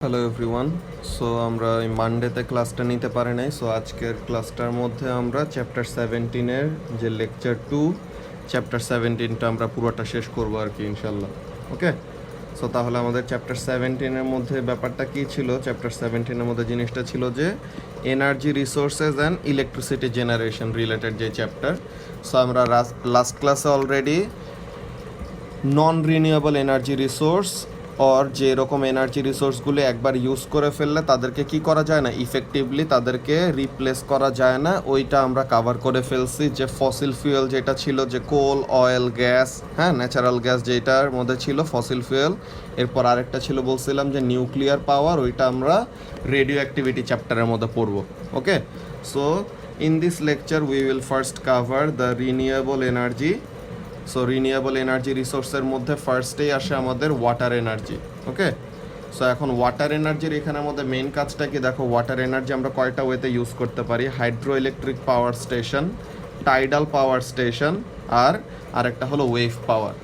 Hello everyone. So আমরা এই মানডেতে ক্লাসটা নিতে পারি নাই। সো আজকের ক্লাসটার মধ্যে আমরা চ্যাপ্টার 17-এর যে লেকচার 2 চ্যাপ্টার 17টা আমরা পুরোটা শেষ করবো আর কি ইনশাল্লাহ। ওকে, সো তাহলে আমাদের চ্যাপ্টার 17-এর মধ্যে ব্যাপারটা কী ছিল? চ্যাপ্টার 17-এর মধ্যে জিনিসটা ছিল যে energy resources and electricity generation related যে চ্যাপ্টার। সো আমরা লাস্ট ক্লাসে already non renewable energy resource or যে এরকম এনার্জি রিসোর্সগুলো একবার ইউজ করে ফেললে তাদেরকে কি করা যায় না, ইফেক্টিভলি তাদেরকে রিপ্লেস করা যায় না, ওইটা আমরা কাভার করে ফেলছি। যে ফসিল ফিউয়েল যেটা ছিল, যে কোল, অয়েল, গ্যাস, হ্যাঁ, ন্যাচারাল গ্যাস যেটার মধ্যে ছিল ফসিল ফিউয়েল। এরপর আরেকটা ছিল বলছিলাম যে নিউক্লিয়ার পাওয়ার, ওইটা আমরা রেডিও অ্যাক্টিভিটি চ্যাপ্টারের মধ্যে পড়বো। Okay, so in this lecture we will first cover the renewable energy. So renewable energy রিসোর্সের মধ্যে ফার্স্টেই আসে আমাদের ওয়াটার এনার্জি। ওকে, সো এখন ওয়াটার এনার্জির এখানের মধ্যে মেইন কাজটা কি দেখো, ওয়াটার এনার্জি আমরা কয়টা ওয়েতে ইউজ করতে পারি? Hydro electric power station, tidal power station, আর আরেকটা হলো ওয়েভ পাওয়ার।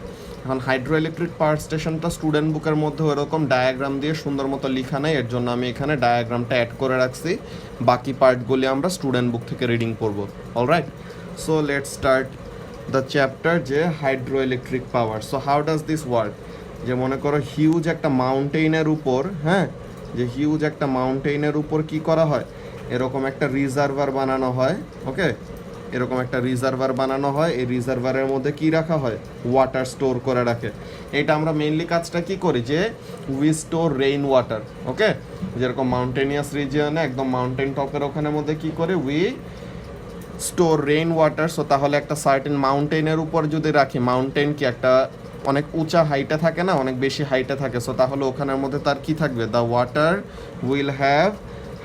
এখন হাইড্রো ইলেকট্রিক পাওয়ার স্টেশনটা স্টুডেন্ট বুকের মধ্যে ওরকম ডায়াগ্রাম দিয়ে সুন্দর মতো লেখা নেই, এর জন্য আমি এখানে ডায়াগ্রামটা অ্যাড করে রাখছি। বাকি পার্টগুলি আমরা স্টুডেন্ট বুক থেকে রিডিং করবো। Alright, so let's start the chapter যে hydro electric power. So how does this work? যে মনে করো হিউজ একটা মাউন্টেইনের উপর, হ্যাঁ, যে হিউজ একটা মাউন্টেইনের উপর কি করা হয়, এরকম একটা রিজার্ভার বানানো হয়। ওকে, এরকম একটা রিজার্ভার বানানো হয়, এই রিজার্ভারের মধ্যে কি রাখা হয়? ওয়াটার স্টোর করে রাখে। এটা আমরা মেইনলি কাজটা কি করি, যে উই স্টোর রেইন ওয়াটার। ওকে, যেরকম মাউন্টেনিয়াস রিজিয়নে একদম মাউন্টেন টপের ওখানের মধ্যে কি করে we store rain water. So তাহলে একটা সার্টেন মাউন্টেনের উপর যদি রাখি, মাউন্টেন কি একটা অনেক উঁচা হাইটে থাকে না, অনেক বেশি হাইটে থাকে। সো তাহলে ওখানের মধ্যে তার কি থাকবে? The water will have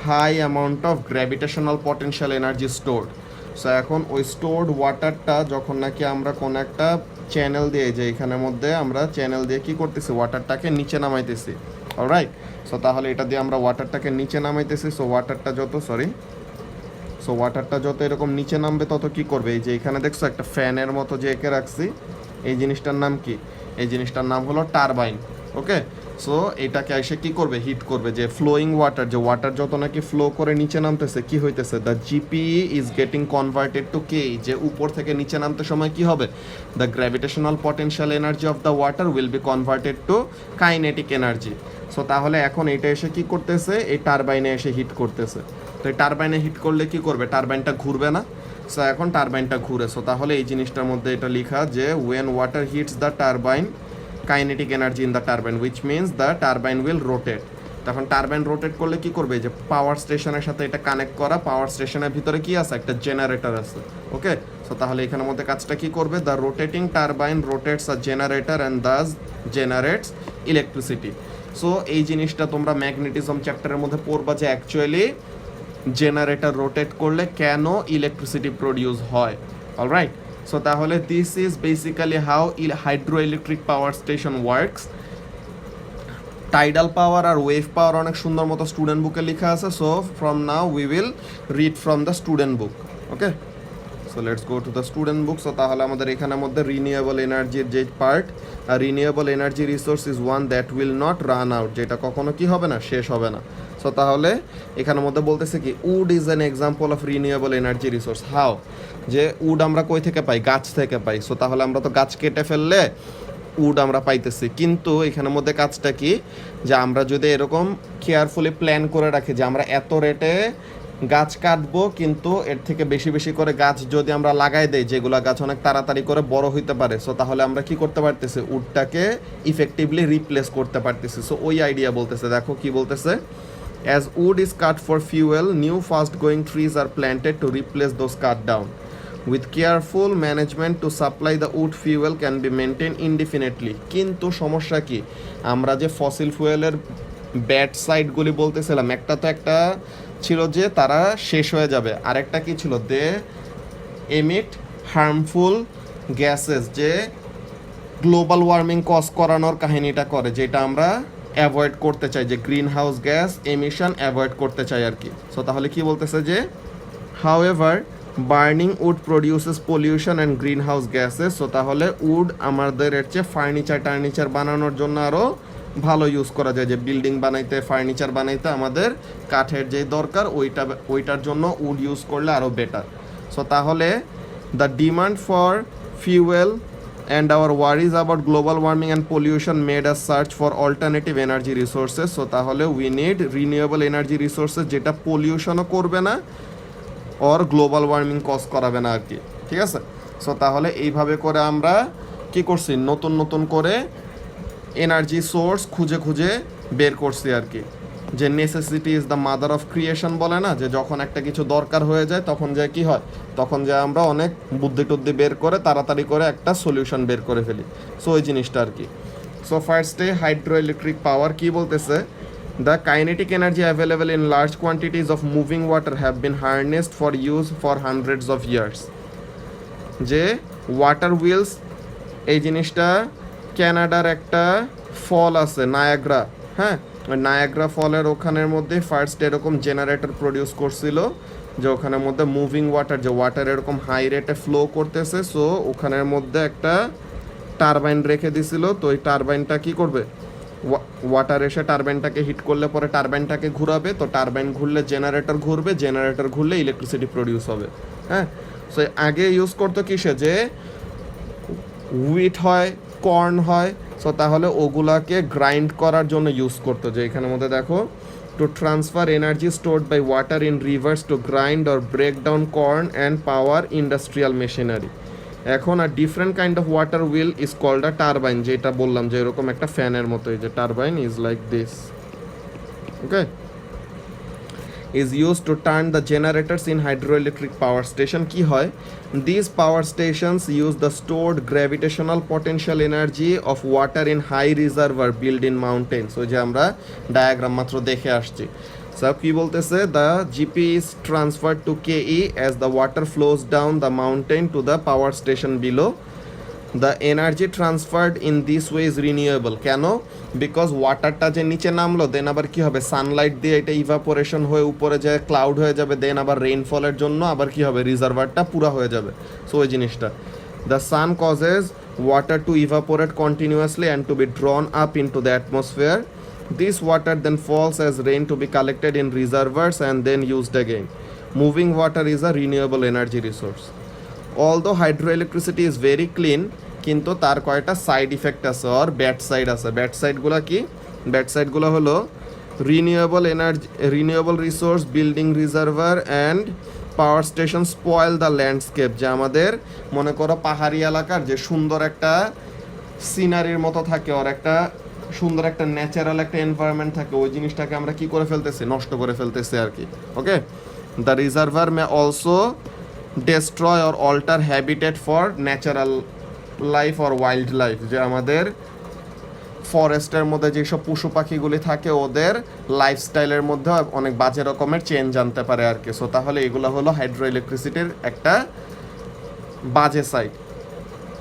high amount of gravitational potential energy stored. So এখন ওই স্টোর্ড ওয়াটারটা যখন নাকি আমরা কোনো একটা চ্যানেল দিয়ে, যে এখানের মধ্যে আমরা চ্যানেল দিয়ে কি করতেছি, ওয়াটারটাকে নিচে নামাইতেছি। অলরাইট, সো তাহলে এটা দিয়ে আমরা ওয়াটারটাকে নিচে নামাইতেছি। সো ওয়াটারটা যত এরকম নিচে নামবে তত কি করবে, এই যে এখানে দেখছো একটা ফ্যানের মতো যে এঁকে রাখছি, এই জিনিসটার নাম কি? এই জিনিসটার নাম হলো টারবাইন। ওকে, সো এটাকে এসে কি করবে? হিট করবে। যে ফ্লোয়িং ওয়াটার, যে ওয়াটার যত নাকি ফ্লো করে নিচে নামতেছে, কি হইতেছে? The GPE is getting converted to K. যে উপর থেকে নিচে নামতে সময় কি হবে? The gravitational potential energy of the water will be converted to kinetic energy. So তাহলে এখন এটা এসে কি করতেছে? এই টারবাইনে এসে হিট করতেছে। তো এই টারবাইনে হিট করলে কি করবে? টারবাইনটা ঘুরবে না? সো এখন টারবাইনটা ঘুরে। সো তাহলে এই জিনিসটার মধ্যে এটা লেখা যে when water hits the turbine, kinetic energy in the turbine which means the turbine will rotate. তখন টারবাইন রোটেট করলে কি করবে? যে পাওয়ার স্টেশনের সাথে এটা কানেক্ট করা, পাওয়ার স্টেশনের ভিতরে কি আছে? একটা জেনারেটর আছে। ওকে, সো তাহলে এখানের মধ্যে কাজটা কি করবে? The rotating turbine rotates a generator and thus generates electricity. So এই জিনিসটা তোমরা ম্যাগনেটিজম চ্যাপ্টারের মধ্যে পড়বা, যে অ্যাকচুয়ালি জেনারেটর রোটেট করলে কেন ইলেকট্রিসিটি প্রডিউস হয়। অলরাইট, সো তাহলে this is basically how hydro electric power station works. Tidal power আর ওয়েভ পাওয়ার অনেক সুন্দর মতো স্টুডেন্ট বুকে লেখা আছে। So from now we will read from the student book. Okay, so let's go to the student book. So তাহলে আমাদের এখানের মধ্যে রিনিউয়েবল এনার্জির যে part, renewable energy resource is one that will not run out, যেটা কখনো কি হবে না, শেষ হবে না। সো তাহলে এখানের মধ্যে বলতেছে কি, wood is an example of renewable energy resource. How? যে উড আমরা কই থেকে পাই? গাছ থেকে পাই। সো তাহলে আমরা তো গাছ কেটে ফেললে উড আমরা পাইতেছি, কিন্তু এখানের মধ্যে কাজটা কি, যে আমরা যদি এরকম কেয়ারফুলি প্ল্যান করে রাখি যে আমরা এত রেটে গাছ কাটবো, কিন্তু এর থেকে বেশি বেশি করে গাছ যদি আমরা লাগাই দেই, যেগুলো গাছ অনেক তাড়াতাড়ি করে বড় হইতে পারে, সো তাহলে আমরা কি করতে পারতেছি? উডটাকে ইফেক্টিভলি রিপ্লেস করতে পারতেছি। সো ওই আইডিয়া বলতেছে, দেখো কি বলতেছে, as wood is cut for fuel, new fast growing trees are planted to replace those cut down. With careful management to supply the wood fuel can be maintained indefinitely. কিন্তু সমস্যা কি, আমরা যে ফসিল ফুয়েলের ব্যাড সাইডগুলি বলতেছিলাম, একটা তো একটা ছিল যে তারা শেষ হয়ে যাবে, আরেকটা কি ছিল? দে এমিট হার্মফুল গ্যাসেস, যে গ্লোবাল ওয়ার্মিং কজ করানোর কাহিনীটা করে, যেটা আমরা অ্যাভয়েড করতে চাই, যে green house gas emission avoid করতে চাই আর কি। সো তাহলে কি বলতেছে, যে however burning wood produces pollution and green house gases. So তাহলে উড আমাদের এর চেয়ে ফার্নিচার বানানোর জন্য আরও ভালো ইউজ করা যায়, যে বিল্ডিং বানাইতে ফার্নিচার বানাইতে আমাদের কাঠের যে দরকার ওইটার জন্য উড ইউজ করলে আরও বেটার। সো তাহলে the demand for fuel and our worries about global warming and pollution made us search for alternative energy resources. So তাহলে we need renewable energy resources যেটা পলিউশনও করবে না or গ্লোবাল ওয়ার্মিং কজ করাবে না আর কি, ঠিক আছে। সো তাহলে এইভাবে করে আমরা কি করছি, নতুন নতুন করে এনার্জি সোর্স খুঁজে খুঁজে বের করছি আর কি। যে necessity is the mother of creation বলে না, যে যখন একটা কিছু দরকার হয়ে যায় তখন যে কি হয়, তখন যে আমরা অনেক বুদ্ধি টুদ্ধি বের করে তাড়াতাড়ি করে একটা সলিউশন বের করে ফেলি। সো ওই জিনিসটা আর কি। সো ফার্স্টে হাইড্রো ইলেকট্রিক পাওয়ার কি বলতেছে, the kinetic energy available in large quantities of moving water have been harnessed for use for hundreds of years. যে ওয়াটার হুইলস, এই জিনিসটা ক্যানাডার একটা ফল আছে নায়াগ্রা, হ্যাঁ, ওই নায়াগ্রা ফলের ওখানের মধ্যে ফার্স্ট এরকম জেনারেটর প্রডিউস করছিল, যে ওখানের মধ্যে মুভিং ওয়াটার, যে ওয়াটার এরকম হাই রেটে ফ্লো করতেছে। সো ওখানের মধ্যে একটা টারবাইন রেখে দিছিল। তো ওই টারবাইনটা কি করবে, ওয়াটার এসে টারবাইনটাকে হিট করলে পরে টারবাইনটাকে ঘুরাবে। তো টারবাইন ঘুরলে জেনারেটর ঘুরবে, জেনারেটর ঘুরলে ইলেকট্রিসিটি প্রডিউস হবে, হ্যাঁ। সো আগে ইউজ করতো কিসে, যে হুইট হয়, কর্ন হয়। সো তাহলে ওগুলাকে গ্রাইন্ড করার জন্য ইউজ করতো, যে এখানের মধ্যে দেখো, to transfer energy stored by water in rivers to grind or break down corn and power industrial machinery. এখন আর different kind of water wheel is called a turbine, যেটা বললাম যে এরকম একটা ফ্যানের মতো, এই যে turbine is like this, okay, is used to turn the generators in hydroelectric power station. কি হয়, these power stations use the stored gravitational potential energy of water in high reservoir built in mountains. ওই যে আমরা diagram মাত্র দেখে আসছি। So কি বলতেছে, the GP is transferred to KE as the water flows down the mountain to the power station below. The energy transferred in this way is renewable. কেন, because ওয়াটারটা যে নিচে নামলো, দেন আবার কি হবে, সানলাইট দিয়ে এটা ইভাপোরেশন হয়ে উপরে যায় ক্লাউড হয়ে যাবে, দেন আবার রেইনফলের জন্য আবার কি হবে, রিজার্ভারটা পুরা হয়ে যাবে। সো ওই জিনিসটা, the sun causes water to evaporate continuously and to be drawn up in to the atmosphere. This water then falls as rain to be collected in reservoirs and then used again. Moving water is a renewable energy resource. Although hydroelectricity is very clean, কিন্তু তার কয়েকটা side effect আছে আর bad side আছে। Bad সাইডগুলো কি, bad সাইডগুলো হলো renewable resource, building reservoir and power station spoil the landscape. যে আমাদের মনে করো পাহাড়ি এলাকার যে সুন্দর একটা সিনারির মতো থাকে, ওর একটা সুন্দর একটা ন্যাচারাল একটা এনভায়রনমেন্ট থাকে, ওই জিনিসটাকে আমরা কি করে ফেলতেছি, নষ্ট করে ফেলতেছি আর কি, okay. The reservoir may also destroy or alter habitat for natural life or wild life. যে আমাদের ফরেস্টের মধ্যে যেসব পশু পাখিগুলি থাকে, ওদের লাইফস্টাইলের মধ্যে অনেক বাজে রকমের চেঞ্জ আনতে পারে আর কি। সো তাহলে এগুলো হলো হাইড্রো ইলেকট্রিসিটির একটা বাজে সাইড।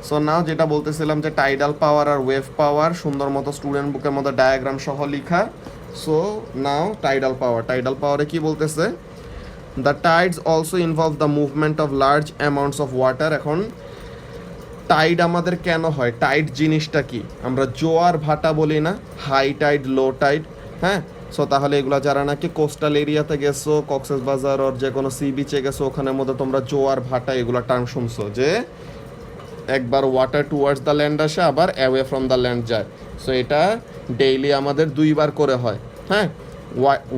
সো নাও যেটা বলতেছিলাম, যে টাইডাল পাওয়ার আর ওয়েভ পাওয়ার সুন্দর মতো স্টুডেন্ট বুকের মধ্যে ডায়াগ্রাম সহ লিখা। সো নাও টাইডাল পাওয়ারে কি বলতেছে, the Tides also involve the movement of large amounts of water. এখন টাইড আমাদের কেন হয়, টাইড জিনিসটা কি, আমরা জোয়ার ভাটা বলি না, হাই টাইড, লো টাইড, হ্যাঁ। সো তাহলে এগুলো যারা নাকি কোস্টাল এরিয়াতে গেছো, কক্সবাজার ওর যে কোনো সি বিচে গেছো, ওখানের মধ্যে তোমরা জোয়ার ভাটা এগুলো টার্ম শুনছো, যে একবার ওয়াটার টুয়ার্ডস দ্য ল্যান্ড আসে, আবার অ্যাওয়ে ফ্রম দ্য ল্যান্ড যায়। সো এটা ডেইলি আমাদের 2 বার করে হয়, হ্যাঁ।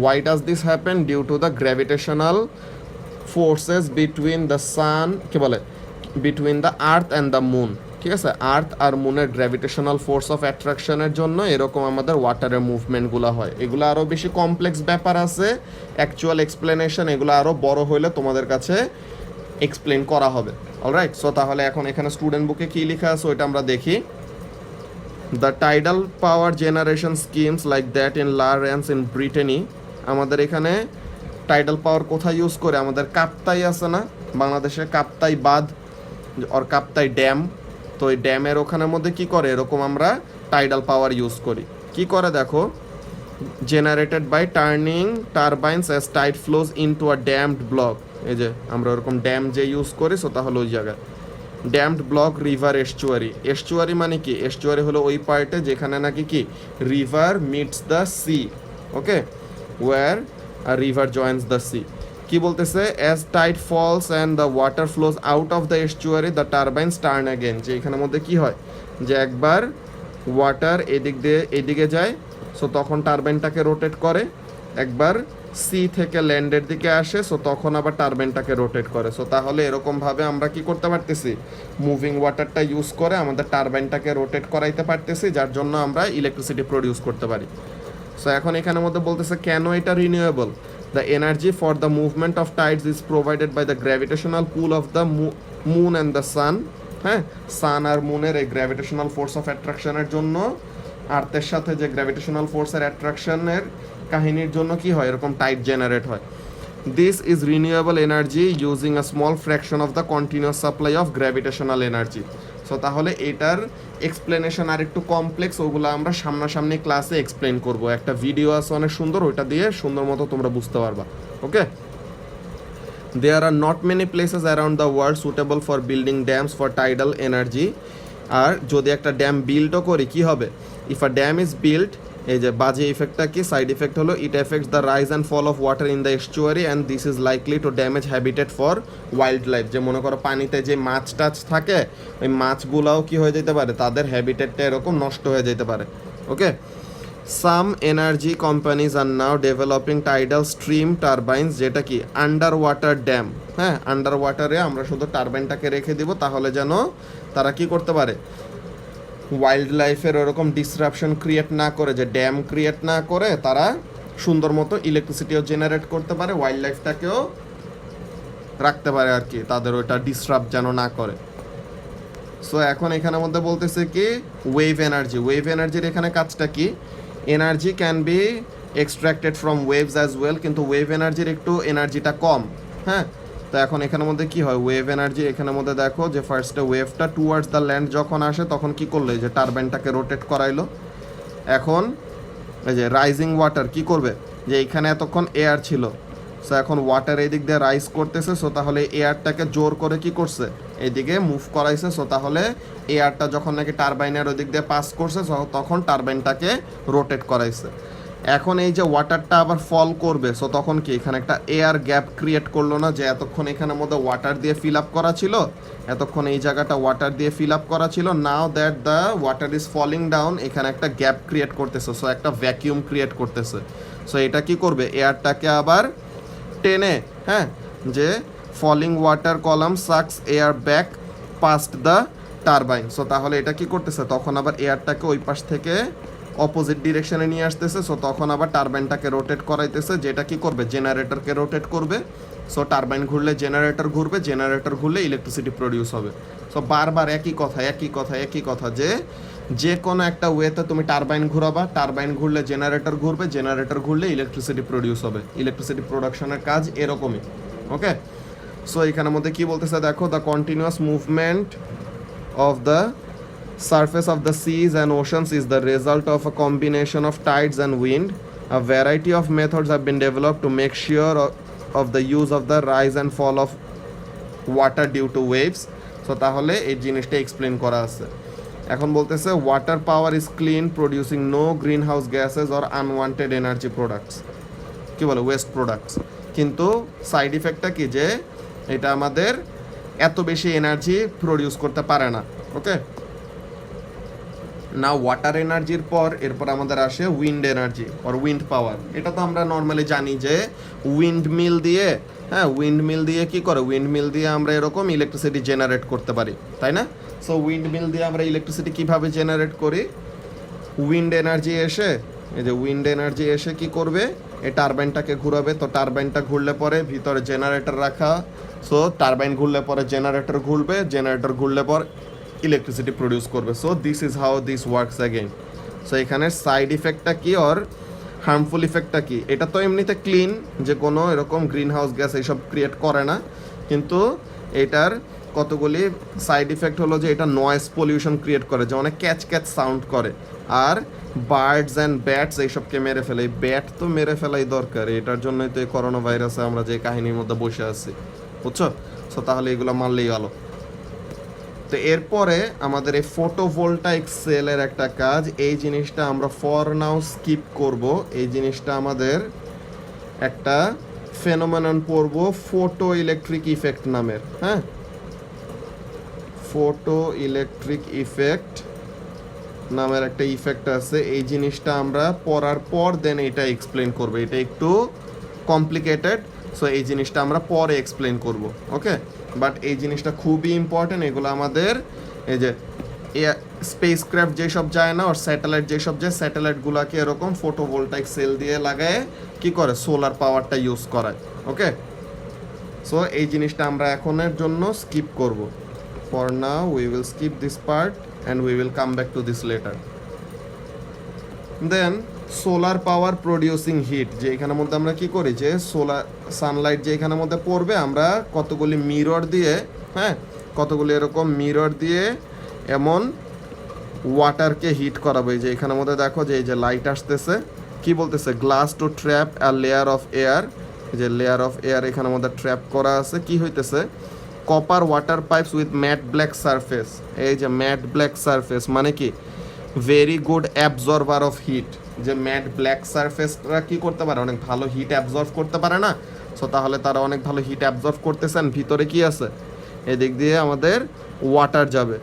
Why does this happen, due to the gravitational forces between the sun, কি বলে, between the earth and the moon, ঠিক আছে। আর্থ আর মুনের গ্র্যাভিটেশনাল ফোর্স অফ অ্যাট্রাকশনের জন্য এরকম আমাদের ওয়াটারের মুভমেন্টগুলো হয়। এগুলো আরও বেশি কমপ্লেক্স ব্যাপার আছে, অ্যাকচুয়াল এক্সপ্লেনেশন এগুলো আরও বড় হইলে তোমাদের কাছে এক্সপ্লেন করা হবে, অলরাইট। সো তাহলে এখন এখানে স্টুডেন্ট বুকে কী লেখা আছে ওইটা আমরা দেখি। The tidal power generation schemes like that in La Rance in Brittany. আমাদের এখানে টাইডাল পাওয়ার কোথায় ইউজ করে, আমাদের কাপ্তাই আছে না বাংলাদেশে, কাপ্তাই বাঁধ আর কাপ্তাই ড্যাম। তো এই ড্যামের ওখানের মধ্যে কি করে, এরকম আমরা টাইডাল পাওয়ার ইউজ করি। কি করে দেখো, generated by turning turbines as tide flows into a dammed block. এই যে আমরা ওরকম ড্যাম যে ইউজ করি, সো তাহলে ওই জায়গায় ড্যামড ব্লক রিভার এস্চুয়ারি। এস্চুয়ারি মানে কি? এস্চুয়ারি হলো ওই পার্টে যেখানে নাকি কি river meets the sea, okay, where a river joins the sea. কি বলতেছে? As tide falls and the water flows out of the estuary the turbines turn again. যে এখানের মধ্যে কি হয় যে একবার ওয়াটার এদিক দিয়ে এদিকে যায়, সো তখন টারবাইনটাকে রোটেট করে, একবার সি থেকে ল্যান্ডের দিকে আসে, সো তখন আবার টারবাইনটাকে রোটেট করে। সো তাহলে এরকমভাবে আমরা কি করতে পারতেছি? মুভিং ওয়াটারটা ইউজ করে আমাদের টারবাইনটাকে রোটেট করাইতে পারতেছি, যার জন্য আমরা ইলেকট্রিসিটি প্রডিউস করতে পারি। সো এখন এখানের মধ্যে বলতেছে কেন এটা renewable? The energy for the movement of tides is provided by the gravitational pull of the moon and the sun. হ্যাঁ, সান আর মুনের এই গ্র্যাভিটেশনাল ফোর্স অফ অ্যাট্রাকশনের জন্য, আর্থের সাথে যে গ্র্যাভিটেশনাল ফোর্সের অ্যাট্রাকশনের কাহিনীর জন্য কি হয়, এরকম টাইড জেনারেট হয়। This is renewable energy using a small fraction of the continuous supply of gravitational energy. So তাহলে এটার এক্সপ্লেনেশন আর একটু কমপ্লেক্স, ওগুলো আমরা সামনাসামনি ক্লাসে এক্সপ্লেন করব। একটা ভিডিও আছে অনেক সুন্দর, ওইটা দিয়ে সুন্দর মতো তোমরা বুঝতে পারবা। ওকে, there are not many places around the world suitable for building dams for tidal energy. আর যদি একটা ড্যাম বিল্ডও করি কি হবে? If a dam is build, এই যে বাজে ইফেক্টটা কি, সাইড ইফেক্ট হলো it affects the rise and fall of water in the estuary and this is likely to damage habitat for wild life. যে মনে করো পানিতে যে মাছ টাছ থাকে, ওই মাছগুলাও কি হয়ে যেতে পারে, তাদের হ্যাবিটেটটা এরকম নষ্ট হয়ে যেতে পারে। ওকে, সাম এনার্জি কোম্পানিজ আর নাও ডেভেলপিং টাইডাল স্ট্রিম টারবাইনস, যেটা কি আন্ডার ওয়াটার ড্যাম। হ্যাঁ, আন্ডার ওয়াটারে আমরা শুধু টারবাইনটাকে রেখে দিব, তাহলে যেন তারা কি করতে পারে, ওয়াইল্ড লাইফের ওরকম ডিসরাপশন ক্রিয়েট না করে, যে ড্যাম ক্রিয়েট না করে, তারা সুন্দর মতো ইলেকট্রিসিটিও জেনারেট করতে পারে, ওয়াইল্ড লাইফটাকেও রাখতে পারে আর কি, তাদের ওইটা ডিসরাপ্ট যেন না করে। সো এখন এখানের মধ্যে বলতেছে কি ওয়েভ এনার্জি। ওয়েভ এনার্জির এখানে কাজটা কি? Energy can be extracted from waves as well, কিন্তু ওয়েভ এনার্জির একটু এনার্জিটা কম। হ্যাঁ, তো এখন এখানের মধ্যে কি হয়, ওয়েভ এনার্জি এখানের মধ্যে দেখো যে ফার্স্টে ওয়েভটা টুয়ার্ডস দ্য ল্যান্ড যখন আসে, তখন কি করলো, যে টারবাইনটাকে রোটেট করাইলো। এখন এই যে রাইজিং ওয়াটার কি করবে, যে এখানে এতক্ষণ এয়ার ছিল, সো এখন ওয়াটার এই দিক দিয়ে রাইজ করতেছে, সো তাহলে এয়ারটাকে জোর করে কি করছে, এইদিকে মুভ করাইছে। সো তাহলে এয়ারটা যখন নাকি টারবাইনের ওই দিক দিয়ে পাস করছে, তখন টারবাইনটাকে রোটেট করাইছে। এখন এই যে ওয়াটারটা আবার ফল করবে, সো তখন কি এখানে একটা এয়ার গ্যাপ ক্রিয়েট করলো না, যে এতক্ষণ এখানের মধ্যে ওয়াটার দিয়ে ফিল আপ করা ছিল, এতক্ষণ এই জায়গাটা ওয়াটার দিয়ে ফিল আপ করা ছিল, now that the water is falling down, এখানে একটা গ্যাপ ক্রিয়েট করতেছে, সো একটা ভ্যাকিউম ক্রিয়েট করতেছে। সো এটা কি করবে, এয়ারটাকে আবার টেনে, হ্যাঁ, যে falling water column sucks air back past the turbine. So তাহলে এটা কি করতেছে, তখন আবার এয়ারটাকে ওই পাশ থেকে অপোজিট ডিরেকশনে নিয়ে আসতেছে, সো তখন আবার টারবাইনটাকে রোটেট করাইতেছে, যেটা কি করবে, জেনারেটরকে রোটেট করবে। সো টারবাইন ঘুরলে জেনারেটর ঘুরবে, জেনারেটর ঘুরলে ইলেকট্রিসিটি প্রডিউস হবে। সো বারবার একই কথা একই কথা একই কথা, যে কোনো একটা ওয়েতে তুমি টারবাইন ঘুরাবা, টারবাইন ঘুরলে জেনারেটর ঘুরবে, জেনারেটর ঘুরলে ইলেকট্রিসিটি প্রডিউস হবে। ইলেকট্রিসিটি প্রোডাকশনের কাজ এরকমই। ওকে, সো এখানের মধ্যে কি বলতেছে দেখো, the continuous movement of the surface of the seas and oceans is the result of a combination of tides and wind. A variety of methods have been developed to make sure of the use of the rise and fall of water due to waves. So তাহলে এই জিনিসটা explain করা আছে। এখন বলতেছে water power is clean, producing no green house gases or unwanted energy products, কি বলে West products. কিন্তু সাইড ইফেক্টটা কি, যে এটা আমাদের এত বেশি এনার্জি প্রডিউস করতে পারে না। ওকে, না ওয়াটার এনার্জির পর এরপর আমাদের আসে উইন্ড এনার্জি অর উইন্ড পাওয়ার। এটা তো আমরা নর্মালি জানি যে উইন্ড মিল দিয়ে, হ্যাঁ, উইন্ড মিল দিয়ে কি করে, উইন্ড মিল দিয়ে আমরা এরকম ইলেকট্রিসিটি জেনারেট করতে পারি, তাই না? সো উইন্ড মিল দিয়ে আমরা ইলেকট্রিসিটি কিভাবে জেনারেট করি, উইন্ড এনার্জি এসে, এই যে উইন্ড এনার্জি এসে কি করবে, এই টারবাইনটাকে ঘুরাবে, তো টারবাইনটা ঘুরলে পরে ভিতরে জেনারেটর রাখা, সো টারবাইন ঘুরলে পরে জেনারেটর ঘুরবে, জেনারেটর ঘুরলে পর ইলেকট্রিসিটি প্রডিউস করবে। So this is how this works again. So এখানে সাইড ইফেক্টটা কি আর হার্মফুল ইফেক্টটা কি, এটা তো এমনিতে ক্লিন, যে কোনো এরকম গ্রিন হাউস গ্যাস এইসব ক্রিয়েট করে না, কিন্তু এটার কতগুলি সাইড ইফেক্ট হলো যে এটা নয়েজ পলিউশন ক্রিয়েট করে, যে অনেক ক্যাচ ক্যাচ সাউন্ড করে, আর বার্ডস অ্যান্ড ব্যাটস এইসবকে মেরে ফেলে। এই ব্যাট তো মেরে ফেলাই দরকার, এটার জন্যই তো এই করোনা ভাইরাসে আমরা যে কাহিনীর মধ্যে বসে আছি, বুঝছো? সো তাহলে এগুলো মারলেই ভালো। তো এরপরে আমাদের এই ফটোভোল্টাইক সেলের একটা কাজ, এই জিনিসটা আমরা ফর নাও স্কিপ করব। এই জিনিসটা আমাদের একটা ফেনোমেনন পড়ব ফটো ইলেকট্রিক ইফেক্ট নামের। হ্যাঁ, ফটো ইলেকট্রিক ইফেক্ট নামের একটা ইফেক্ট আছে। এই জিনিসটা আমরা পড়ার পর দেন এটা এক্সপ্লেন করব। এটা একটু কমপ্লিকেটেড, সো এই জিনিসটা আমরা পরে এক্সপ্লেন করব। ওকে, বাট এই জিনিসটা খুবই ইম্পর্টেন্ট। এগুলো আমাদের এই যে স্পেসক্রাফট যেসব যায় না, ওর স্যাটেলাইট যেসব যায়, স্যাটেলাইটগুলোকে এরকম ফটোভোল্টাইক সেল দিয়ে লাগায় কি করে, সোলার পাওয়ারটা ইউজ করায়। ওকে, সো এই জিনিসটা আমরা এখনের জন্য স্কিপ করব। For now we will skip this part and we will come back to this later. Then solar power producing heat, যে এখানের মধ্যে আমরা কি করি, যে সোলার সানলাইট যে এখানের মধ্যে পড়বে, আমরা কতগুলি মিরর দিয়ে, হ্যাঁ, কতগুলি এরকম মিরর দিয়ে এমন ওয়াটারকে হিট করাবো। এই যে এখানের মধ্যে দেখো যে এই যে লাইট আসতেছে, কি বলতেছে, glass to trap a layer of air. যে লেয়ার অফ এয়ার এখানের মধ্যে ট্র্যাপ করা আছে, কি হইতেছে, copper water pipes with matt black surface. এই যে ম্যাট ব্ল্যাক সারফেস মানে কি, very good absorber of heat. যে ম্যাট ব্ল্যাক সারফেসটা কি করতে পারে, অনেক ভালো হিট অ্যাবজর্ভ করতে পারে না। সো তাহলে তারা অনেক ভালো হিট অ্যাবজর্ভ করতেছেন। ভিতরে কি আছে, এদিক দিয়ে আমাদের ওয়াটার যাবে।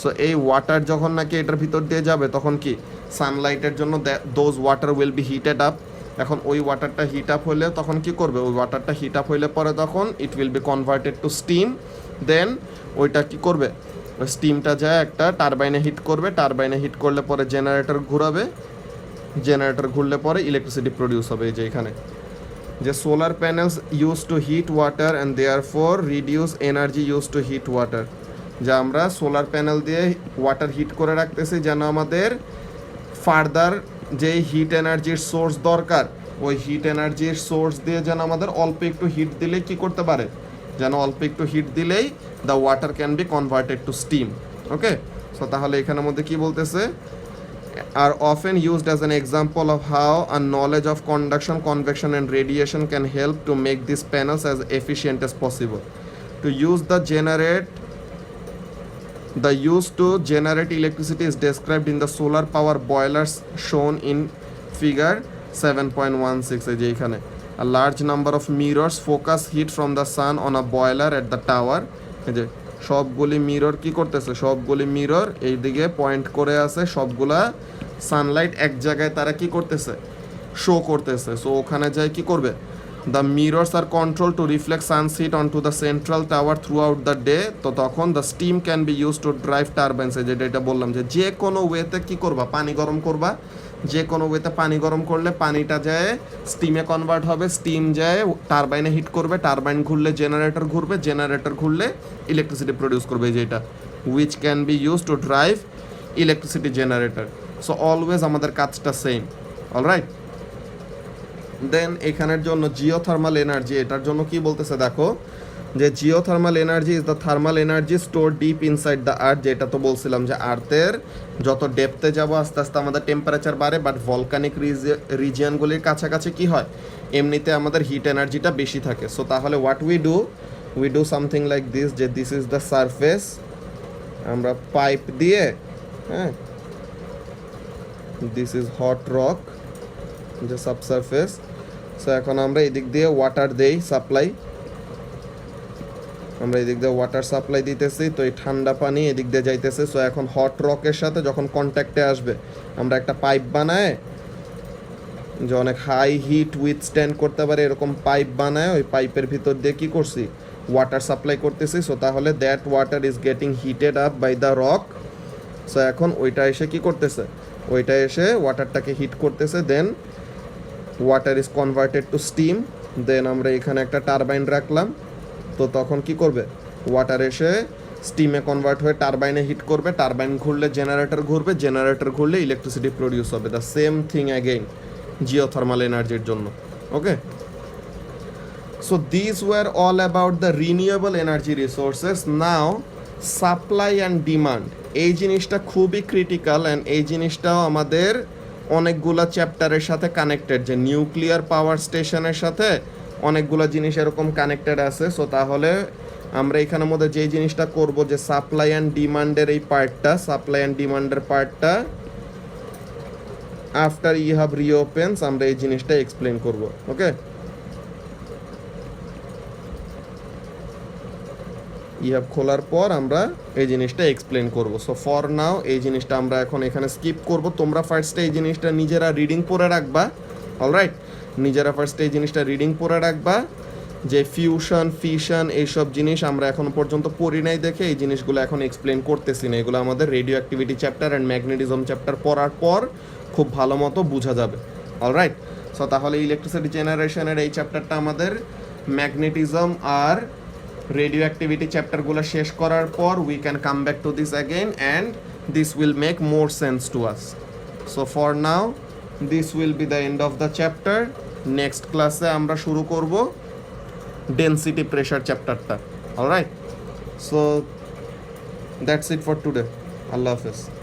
সো এই ওয়াটার যখন নাকি এটার ভিতর দিয়ে যাবে, তখন কি সানলাইটের জন্য those water will B heated up. এখন ওই ওয়াটারটা হিট আপ হলে তখন কি করবে, ওই ওয়াটারটা হিট আপ হইলে পরে তখন it will be converted to steam. দেন ওইটা কি করবে, ওই স্টিমটা যায় একটা টারবাইনে হিট করবে। টারবাইনে হিট করলে পরে জেনারেটর ঘুরাবে। জেনারেটর ঘুরলে পরে ইলেকট্রিসিটি প্রডিউস হবে। এই যে এখানে যে solar panels use to heat water and therefore reduce energy use to heat water. যা আমরা সোলার প্যানেল দিয়ে ওয়াটার হিট করে রাখতেছি, যেন আমাদের ফার্দার যে হিট এনার্জির সোর্স দরকার, ওই হিট এনার্জির সোর্স দিয়ে যেন আমাদের অল্প একটু হিট দিলেই কি করতে পারে, যেন অল্প একটু হিট দিলেই the water can be converted to steam. Okay, so তাহলে এখানের মধ্যে কি বলতেছে, আর often used as an example of how a knowledge of conduction, convection and radiation can help to make these panels as efficient as possible. To use the use to generate electricity is described in the solar power boilers shown in figure 7.16. এই যে এখানে a large number of mirrors focus heat from the sun on a boiler at the tower. এই যে সবগুলি mirror কি করতেছে, সবগুলি mirror এই দিকে পয়েন্ট করে আছে, সবগুলা সানলাইট এক জায়গায় তারা কি করতেছে, শো করতেছে। সো ওখানে যায় কি করবে, the mirrors are control to reflect sun's heat on to the central tower throughout the day. তো তখন the steam can be use to drive turbines. যেটা এটা বললাম, যে কোনো ওয়েতে কি করবা, পানি গরম করবা। যে কোনো ওয়েতে পানি গরম করলে পানিটা যায় স্টিমে কনভার্ট হবে, স্টিম যায় টারবাইনে হিট করবে, টারবাইন ঘুরলে জেনারেটর ঘুরবে, জেনারেটর ঘুরলে ইলেকট্রিসিটি প্রডিউস করবে। যেটা which can be use to drive electricity generator. So always আমাদের কাজটা সেম। অলরাইট, দেন এখানের জন্য জিওথার্মাল এনার্জি, এটার জন্য কি বলতেছে দেখো, যে geothermal energy is the thermal energy store deep inside the earth. যেটা তো বলছিলাম যে আর্থের যত ডেপথে যাব আস্তে আস্তে আমাদের টেম্পারেচার বাড়ে, বাট ভলকানিক রিজিয়নগুলির কাছাকাছি কি হয়, এমনিতে আমাদের হিট এনার্জিটা বেশি থাকে। সো তাহলে what we do something like this, যে দিস ইজ দ্য সারফেস, আমরা পাইপ দিয়ে, হ্যাঁ, দিস ইজ হট রক, যে সাবসারফেস। সো এখন আমরা এদিক দিয়ে ওয়াটার দেই সাপ্লাই, আমরা এদিক দিয়ে ওয়াটার সাপ্লাই দিতেছি। তো এই ঠান্ডা পানি এদিক দিয়ে যাইতেছে। সো এখন হট রকের সাথে যখন কন্ট্যাক্টে আসবে, আমরা একটা পাইপ বানায়, যে অনেক হাই হিট উইথস্ট্যান্ড করতে পারে এরকম পাইপ বানায়, ওই পাইপের ভিতর দিয়ে কী করছি, ওয়াটার সাপ্লাই করতেছি। সো তাহলে that water is getting heated up by the rock. So এখন ওইটা এসে কি করতেছে, ওইটা এসে ওয়াটারটাকে হিট করতেছে। Then water is converted to steam. Then আমরা এখানে একটা টারবাইন রাখলাম। তো তখন কি করবে, ওয়াটার এসে স্টিমে কনভার্ট হয়ে টারবাইনে হিট করবে, টারবাইন ঘুরলে জেনারেটর ঘুরবে, জেনারেটর ঘুরলে ইলেকট্রিসিটি প্রডিউস হবে। The same thing again geothermal এনার্জির জন্য। Okay, so this were all about the renewable energy resources. Now supply and demand, এই জিনিসটা খুবই ক্রিটিক্যাল অ্যান্ড এই জিনিসটাও আমাদের অনেকগুলা চ্যাপ্টারের সাথে কানেক্টেড, যে নিউক্লিয়ার পাওয়ার স্টেশনের সাথে অনেকগুলো জিনিস এরকম কানেক্টেড আছে। সো তাহলে আমরা এখানের মধ্যে যে জিনিসটা করব যে সাপ্লাই অ্যান্ড ডিমান্ডের এই পার্টটা, সাপ্লাই অ্যান্ড ডিমান্ডের পার্টটা আফটার ইউ হ্যাভ রিওপেন্স আমরা এই জিনিসটা এক্সপ্লেন করব। ওকে, ইহাব খোলার পর আমরা এই জিনিসটা এক্সপ্লেন করব। সো ফর নাও এই জিনিসটা আমরা এখন এখানে স্কিপ করব। তোমরা ফার্স্টে এই জিনিসটা নিজেরা রিডিং পড়ে রাখবা। অলরাইট, নিজেরা ফার্স্টে এই জিনিসটা রিডিং পড়ে রাখবা যে ফিউশন ফিশন এইসব জিনিস আমরা এখন পর্যন্ত পড়ি নাই দেখে এই জিনিসগুলো এখন এক্সপ্লেন করতেছি না। এগুলো আমাদের radio activity chapter and magnetism chapter পড়ার পর খুব ভালো মতো বোঝা যাবে। অলরাইট, সো তাহলে ইলেকট্রিসিটি জেনারেশনের এই চ্যাপ্টারটা আমাদের ম্যাগনেটিজম আর রেডিও অ্যাক্টিভিটি চ্যাপ্টারগুলো শেষ করার পর we can come back to this again and this will make more sense to us. So for now this will be the end of the chapter. Next ক্লাসে আমরা শুরু করব ডেন্সিটি প্রেশার চ্যাপ্টারটা। Alright, so that's it for today. আল্লাহ হাফেজ।